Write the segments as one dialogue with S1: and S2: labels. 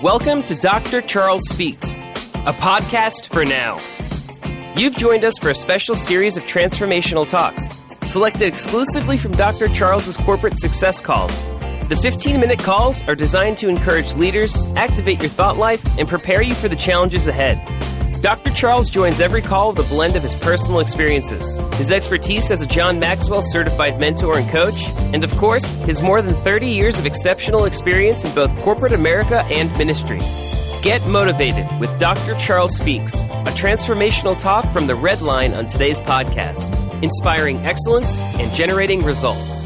S1: Welcome to Dr. Charles Speaks, a podcast for now. You've joined us for a special series of transformational talks, selected exclusively from Dr. Charles's corporate success calls. The 15-minute calls are designed to encourage leaders, activate your thought life, and prepare you for the challenges ahead. Dr. Charles joins every call with a blend of his personal experiences, his expertise as a John Maxwell certified mentor and coach, and of course, his more than 30 years of exceptional experience in both corporate America and ministry. Get motivated with Dr. Charles Speaks, a transformational talk from the Reddline on today's podcast, inspiring excellence and generating results.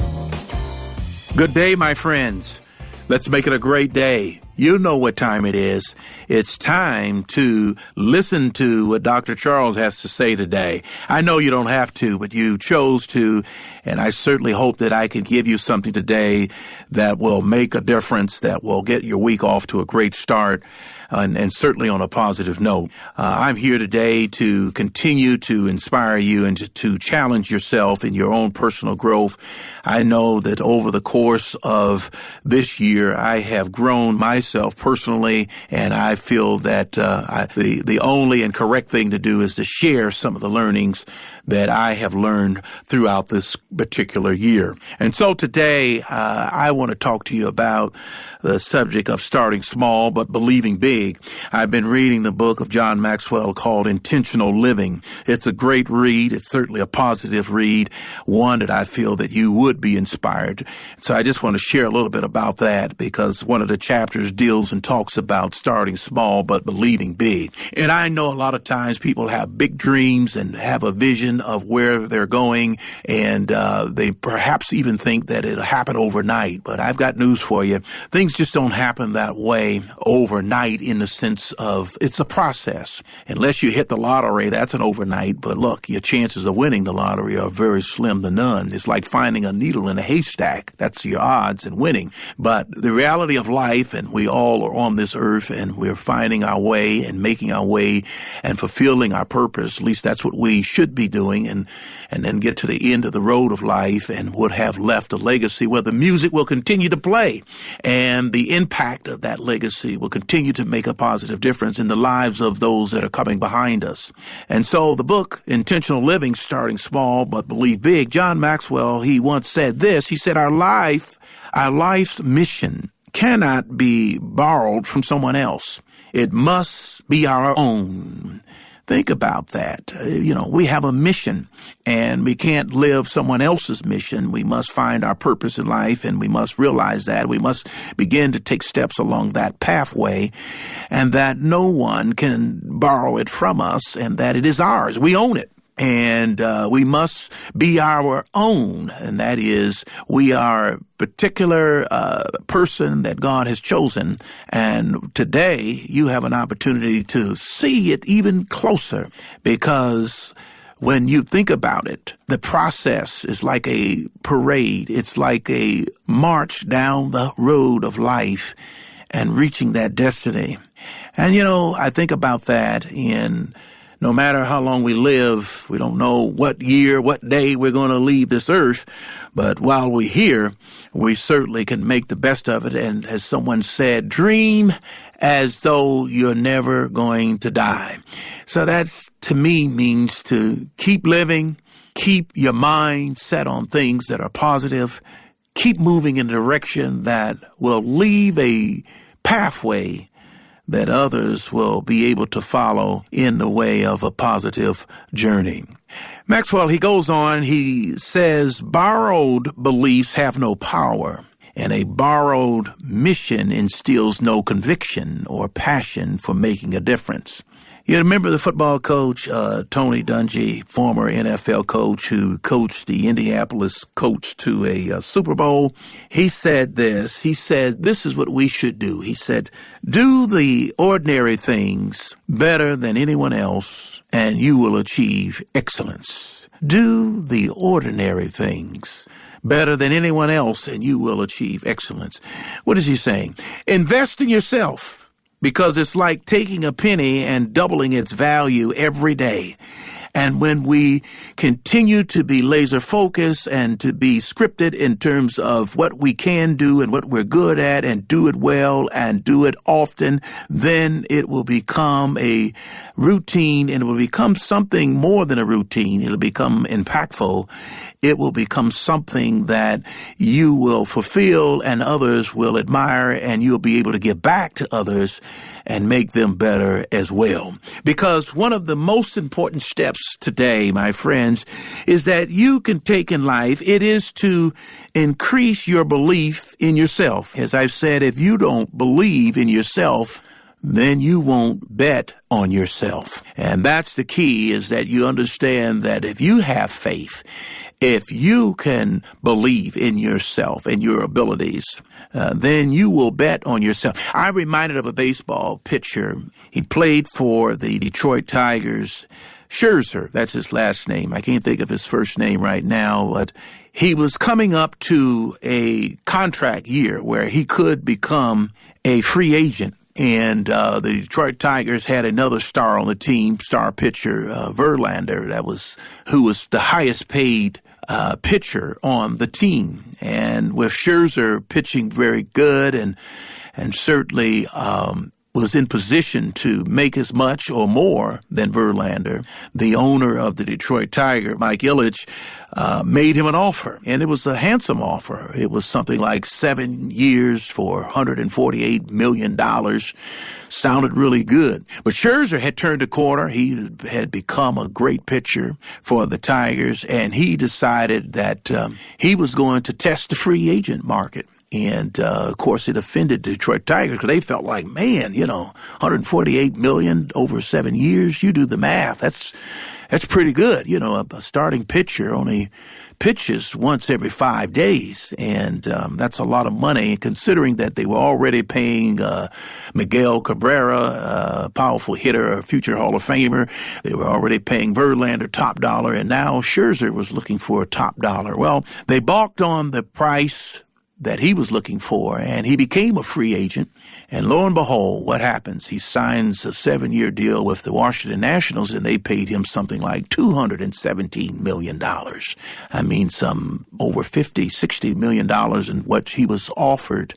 S2: Good day, my friends. Let's make it a great day. You know what time it is. It's time to listen to what Dr. Charles has to say today. I know you don't have to, but you chose to, and I certainly hope that I can give you something today that will make a difference, that will get your week off to a great start, and certainly on a positive note. I'm here today to continue to inspire you and to challenge yourself in your own personal growth. I know that over the course of this year, I have grown myself personally, and I feel that the only and correct thing to do is to share some of the learnings that I have learned throughout this particular year. And so today, I want to talk to you about the subject of starting small but believing big. I've been reading the book of John Maxwell called Intentional Living. It's a great read. It's certainly a positive read, one that I feel that you would be inspired. So I just want to share a little bit about that because one of the chapters deals and talks about starting small but believing big. And I know a lot of times people have big dreams and have a vision of where they're going, and they perhaps even think that it'll happen overnight. But I've got news for you. Things just don't happen that way overnight in the sense of it's a process. Unless you hit the lottery, that's an overnight. But look, your chances of winning the lottery are very slim to none. It's like finding a needle in a haystack. That's your odds in winning. But the reality of life, and we all are on this earth, and we're finding our way and making our way and fulfilling our purpose. At least that's what we should be doing. And then get to the end of the road of life and would have left a legacy where the music will continue to play. And the impact of that legacy will continue to make a positive difference in the lives of those that are coming behind us. And so the book, Intentional Living, Starting Small But Believe Big, John Maxwell, he once said this. He said, our life's mission cannot be borrowed from someone else. It must be our own. Think about that. We have a mission, and we can't live someone else's mission. We must find our purpose in life, and we must realize that. We must begin to take steps along that pathway, and that no one can borrow it from us, and that it is ours. We own it. And we must be our own, and that is we are a particular person that God has chosen. And today you have an opportunity to see it even closer, because when you think about it, the process is like a parade. It's like a march down the road of life and reaching that destiny. And, I think about that in no matter how long we live, we don't know what year, what day we're going to leave this earth. But while we're here, we certainly can make the best of it. And as someone said, dream as though you're never going to die. So that, to me, means to keep living, keep your mind set on things that are positive, keep moving in a direction that will leave a pathway that others will be able to follow in the way of a positive journey. Maxwell, he goes on, he says, borrowed beliefs have no power, and a borrowed mission instills no conviction or passion for making a difference. You remember the football coach, Tony Dungy, former NFL coach who coached the Indianapolis Colts to a Super Bowl? He said this. He said, this is what we should do. He said, do the ordinary things better than anyone else, and you will achieve excellence. Do the ordinary things better than anyone else, and you will achieve excellence. What is he saying? Invest in yourself, because it's like taking a penny and doubling its value every day. And when we continue to be laser focused and to be scripted in terms of what we can do and what we're good at and do it well and do it often, then it will become a routine, and it will become something more than a routine. It'll become impactful. It will become something that you will fulfill and others will admire, and you'll be able to give back to others and make them better as well. Because one of the most important steps today, my friends, is that you can take in life. It is to increase your belief in yourself. As I've said, if you don't believe in yourself, then you won't bet on yourself. And that's the key, is that you understand that if you have faith, if you can believe in yourself and your abilities, then you will bet on yourself. I'm reminded of a baseball pitcher. He played for the Detroit Tigers. Scherzer, that's his last name. I can't think of his first name right now, but he was coming up to a contract year where he could become a free agent. And the Detroit Tigers had another star on the team, star pitcher Verlander, who was the highest paid pitcher on the team. And with Scherzer pitching very good and certainly was in position to make as much or more than Verlander, the owner of the Detroit Tiger, Mike Ilitch, made him an offer. And it was a handsome offer. It was something like 7 years for $148 million. Sounded really good. But Scherzer had turned a corner. He had become a great pitcher for the Tigers, and he decided that he was going to test the free agent market. And, of course, it offended the Detroit Tigers because they felt like, man, $148 million over 7 years. You do the math. That's pretty good. A starting pitcher only pitches once every 5 days. And that's a lot of money, considering that they were already paying Miguel Cabrera, a powerful hitter, a future Hall of Famer. They were already paying Verlander top dollar. And now Scherzer was looking for a top dollar. Well, they balked on the price that he was looking for, and he became a free agent. And lo and behold, what happens? He signs a 7-year deal with the Washington Nationals, and they paid him something like $217 million. I mean, some over $50-60 million in what he was offered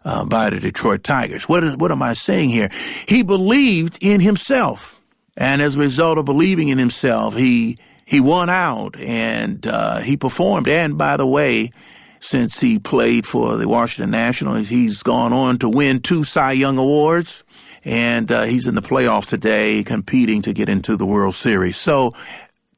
S2: by the Detroit Tigers. What am I saying here? He believed in himself, and as a result of believing in himself, he won out, and he performed. And by the way, since he played for the Washington Nationals, he's gone on to win 2 Cy Young Awards, and he's in the playoffs today competing to get into the World Series. So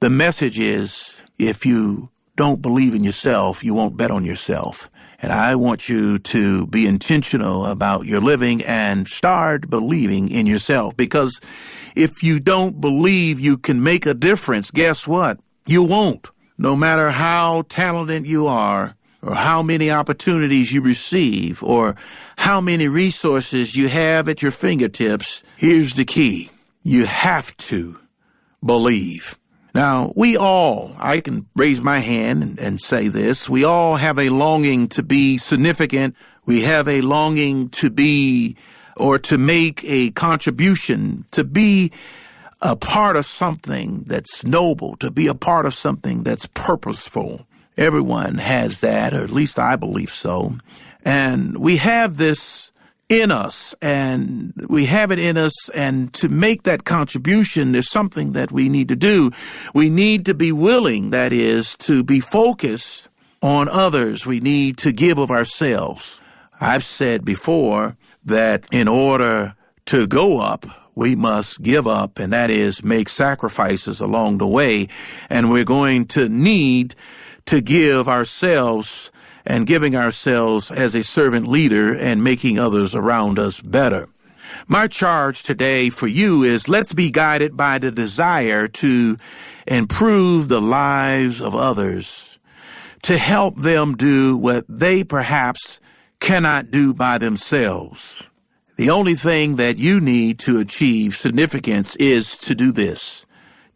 S2: the message is, if you don't believe in yourself, you won't bet on yourself. And I want you to be intentional about your living and start believing in yourself, because if you don't believe you can make a difference, guess what? You won't. No matter how talented you are, or how many opportunities you receive, or how many resources you have at your fingertips, here's the key. You have to believe. Now, I can raise my hand and say this, we all have a longing to be significant. We have a longing to be, or to make a contribution, to be a part of something that's noble, to be a part of something that's purposeful. Everyone has that, or at least I believe so. And we have this in us, and we have it in us, and to make that contribution, there's something that we need to do. We need to be willing, that is, to be focused on others. We need to give of ourselves. I've said before that in order to go up, we must give up, and that is make sacrifices along the way. And we're going to need to give ourselves, and giving ourselves as a servant leader and making others around us better. My charge today for you is, let's be guided by the desire to improve the lives of others, to help them do what they perhaps cannot do by themselves. The only thing that you need to achieve significance is to do this: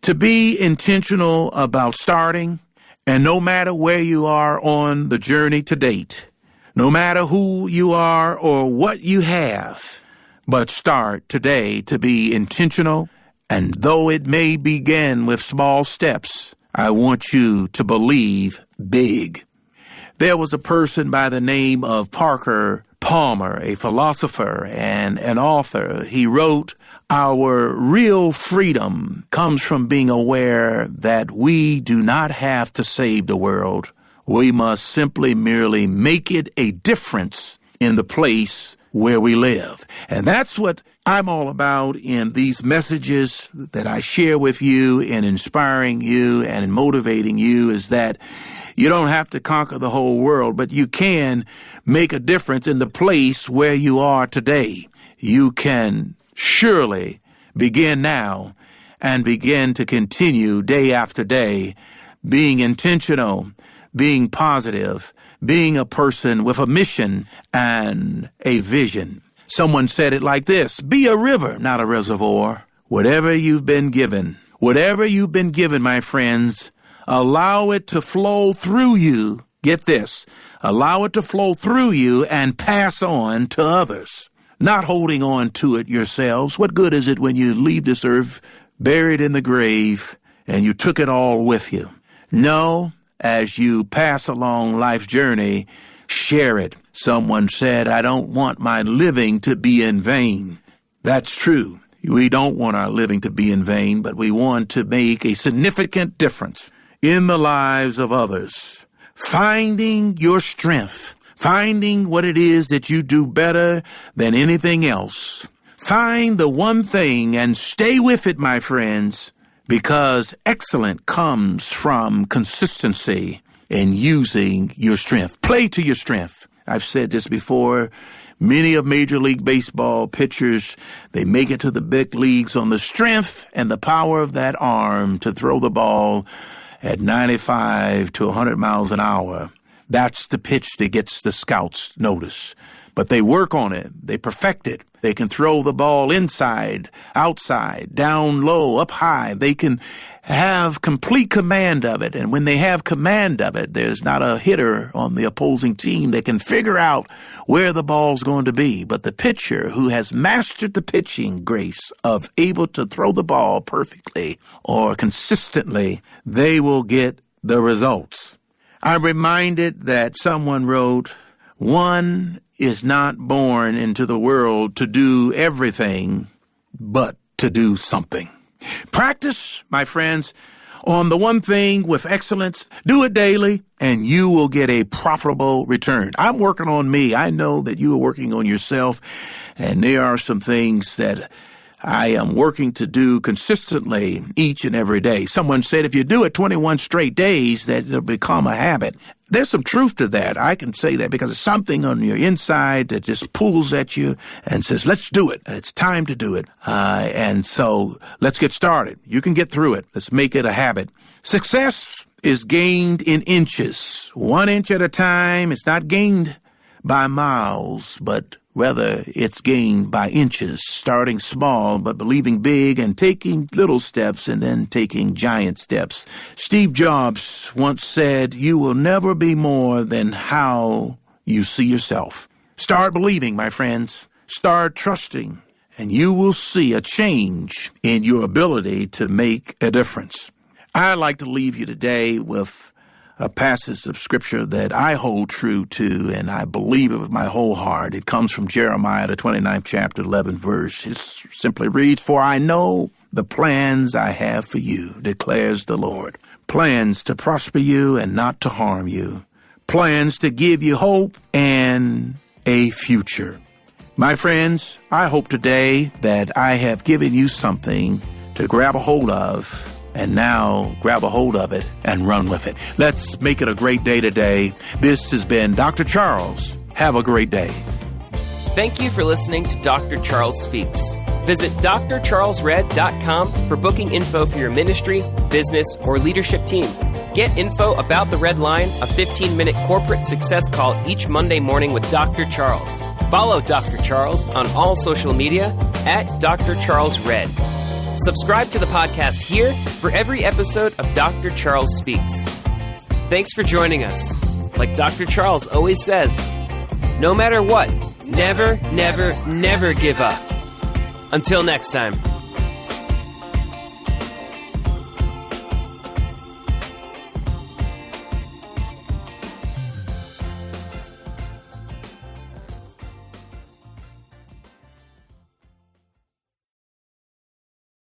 S2: to be intentional about starting. And no matter where you are on the journey to date, no matter who you are or what you have, but start today to be intentional And though it may begin with small steps, I want you to believe big. There was a person by the name of Parker Palmer, a philosopher and an author. He wrote, "Our real freedom comes from being aware that we do not have to save the world. We must simply merely make it a difference in the place where we live." And that's what I'm all about in these messages that I share with you in inspiring you and in motivating you, is that you don't have to conquer the whole world, but you can make a difference in the place where you are today. You can surely begin now and begin to continue day after day, being intentional, being positive, being a person with a mission and a vision. Someone said it like this: be a river, not a reservoir. Whatever you've been given, my friends, allow it to flow through you. Get this. Allow it to flow through you and pass on to others, not holding on to it yourselves. What good is it when you leave this earth buried in the grave and you took it all with you? No, as you pass along life's journey, share it. Someone said, "I don't want my living to be in vain." That's true. We don't want our living to be in vain, but we want to make a significant difference in the lives of others. Finding your strength, finding what it is that you do better than anything else. Find the one thing and stay with it, my friends, because excellence comes from consistency in using your strength. Play to your strength. I've said this before. Many of Major League Baseball pitchers, they make it to the big leagues on the strength and the power of that arm to throw the ball at 95 to 100 miles an hour. That's the pitch that gets the scouts' notice. But they work on it. They perfect it. They can throw the ball inside, outside, down low, up high. They can have complete command of it. And when they have command of it, there's not a hitter on the opposing team that can figure out where the ball's going to be. But the pitcher who has mastered the pitching grace of able to throw the ball perfectly or consistently, they will get the results. I'm reminded that someone wrote, "One is not born into the world to do everything, but to do something." Practice, my friends, on the one thing with excellence. Do it daily, and you will get a profitable return. I'm working on me. I know that you are working on yourself, and there are some things that I am working to do consistently each and every day. Someone said if you do it 21 straight days, that it'll become a habit. There's some truth to that. I can say that because it's something on your inside that just pulls at you and says, let's do it. It's time to do it. And so let's get started. You can get through it. Let's make it a habit. Success is gained in inches, 1 inch at a time. It's not gained by miles, but rather, it's gained by inches, starting small but believing big and taking little steps and then taking giant steps. Steve Jobs once said, "You will never be more than how you see yourself." Start believing, my friends. Start trusting, and you will see a change in your ability to make a difference. I'd like to leave you today with a passage of scripture that I hold true to, and I believe it with my whole heart. It comes from Jeremiah, the 29th chapter, 11th verse. It simply reads, "For I know the plans I have for you, declares the Lord. Plans to prosper you and not to harm you. Plans to give you hope and a future." My friends, I hope today that I have given you something to grab a hold of. And now grab a hold of it and run with it. Let's make it a great day today. This has been Dr. Charles. Have a great day.
S1: Thank you for listening to Dr. Charles Speaks. Visit drcharlesred.com for booking info for your ministry, business, or leadership team. Get info about the Red Line, a 15-minute corporate success call each Monday morning with Dr. Charles. Follow Dr. Charles on all social media at Dr. Charles Red. Subscribe to the podcast here for every episode of Dr. Charles Speaks. Thanks for joining us. Like Dr. Charles always says, no matter what, never, never, never give up. Until next time.